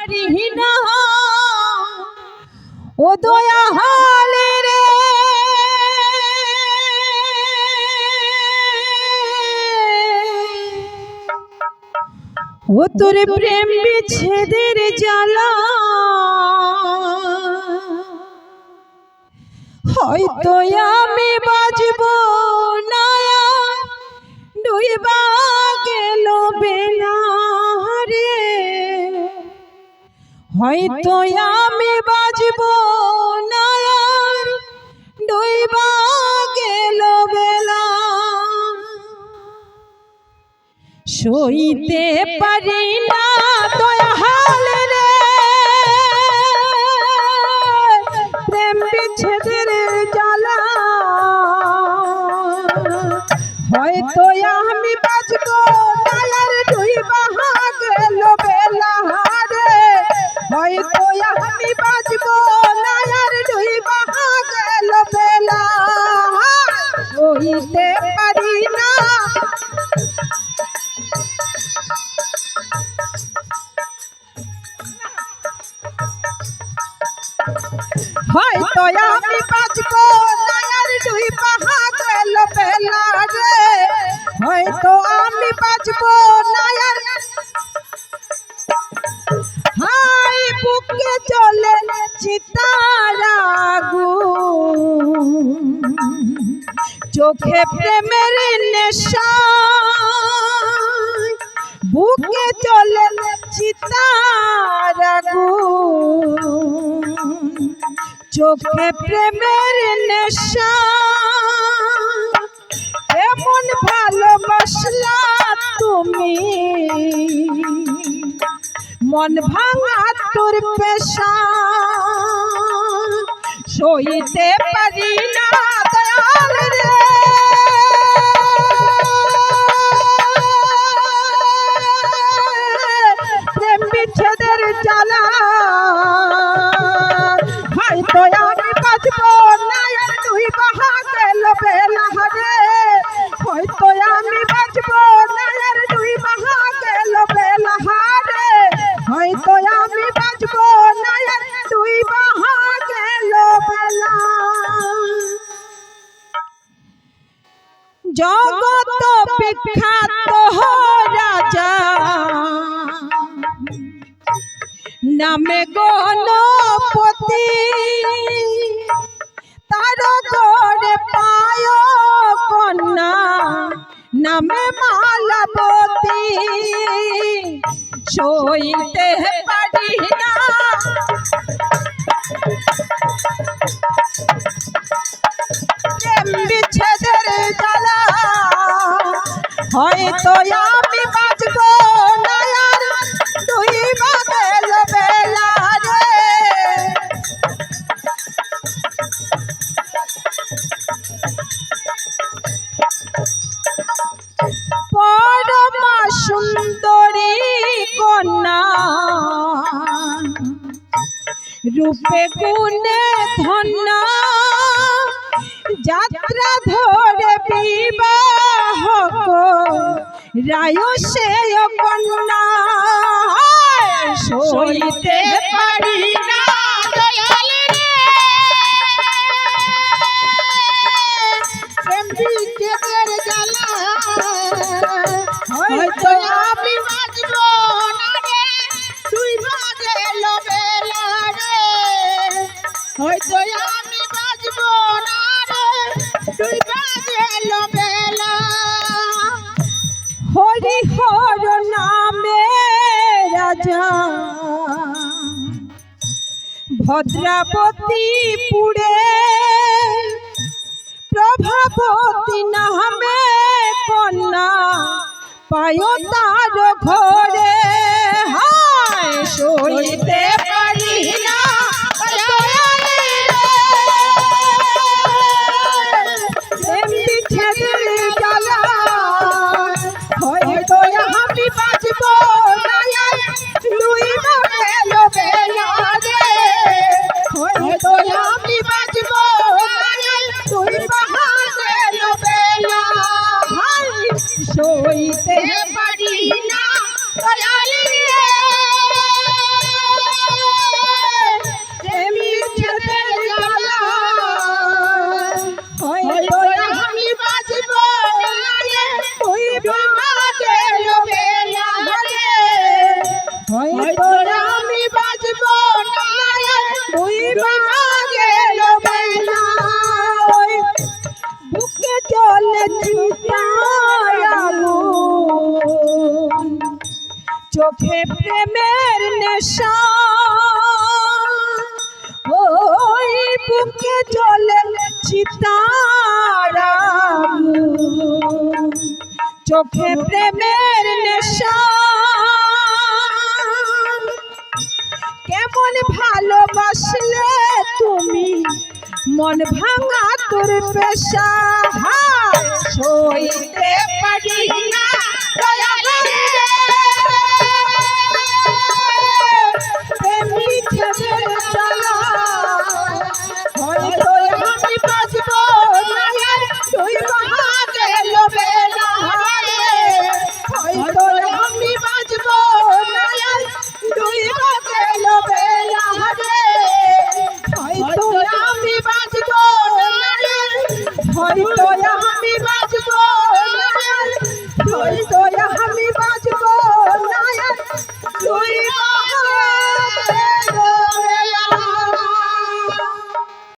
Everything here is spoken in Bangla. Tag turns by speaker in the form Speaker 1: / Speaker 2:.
Speaker 1: পারি না ও দয়ালে রে ও তোর প্রেম বিচ্ছেদের জ্বালা হয়তো আমি বাজব না ডুইবা গেল বেলা রে হয়তো আমি বাজব না ডুইবা গেল বেলা সইতে পারি না দয়াল রে প্রেম বিচ্ছেদের জ্বালা হয়তো আমি বাজব না আর ডুইবা গেল বেলা রে হয়তো আমি বাজব না আর ডুইবা গেল বেলা সইতে পারি না হয়তো আমি বাজব না আর ডুইবা গেল বেলা রে হয়তো আমি বাজব না আর হাই বুকে চলে চিতার আগুন চোখে প্রেমের নেশা বুকে চলে চিতার আগুন চোখে প্রেমের নেশা এমন ভালোবাসলা তুমি মন ভাঙা তোর পেশা সইতে পারি না দয়াল রে প্রেম বিচ্ছেদের জ্বালা হয়তো আমি বাজব না আর ডুইবা গেল বেলা রে হয়তো আমি বাজব না আর ডুইবা গেল বেলা রে হয়তো আমি বাজব না আর ডুইবা গেল বেলা জগত বিখ্যাত রাজা নামে গণপতি তার গড়ে পায় কন্যা নামে মালাবতী সইতে পারি না প্রেম বিচ্ছেদের জ্বালা হয়তো আমি বাজব না আর ডুইবা গেল বেলা রে পরমা সুন্দরী কন্যা রূপে গুণে ধন্যা যাত্রা ধরে বিবাহ রায় সে কন্যা সইতে পারি না দয়াল রে প্রেম বিচ্ছেদের জ্বালা হয়তো আমি বাজব না রে ডুইবা গেল বেলা রে হয়তো আমি বাজব না রে ডুইবা গেল বেলা হরি হর নামে রাজা ভদ্রাবতী পুরে প্রভাবতী নামে কন্যা পায় তার ঘরে হায় সইতে পারি না প্রেম বিচ্ছেদের জ্বালা হয়তো আমি বাজব না আর ডুইবা গেল বেলা রে হয়তো আমি বাজব না আর ডুইবা গেল বেলা সইতে পারি না দয়াল রে দুই গেল বেলা ওই বুকে চলে চিতায়াগুন চোখে প্রেমের নেশা ওই বুকে চলে চিতায়াগুন চোখে প্রেমের নেশা কেমন ভালোবাসলে তুমি মন ভাঙা তোর পেশা সইতে পারি না দয়াল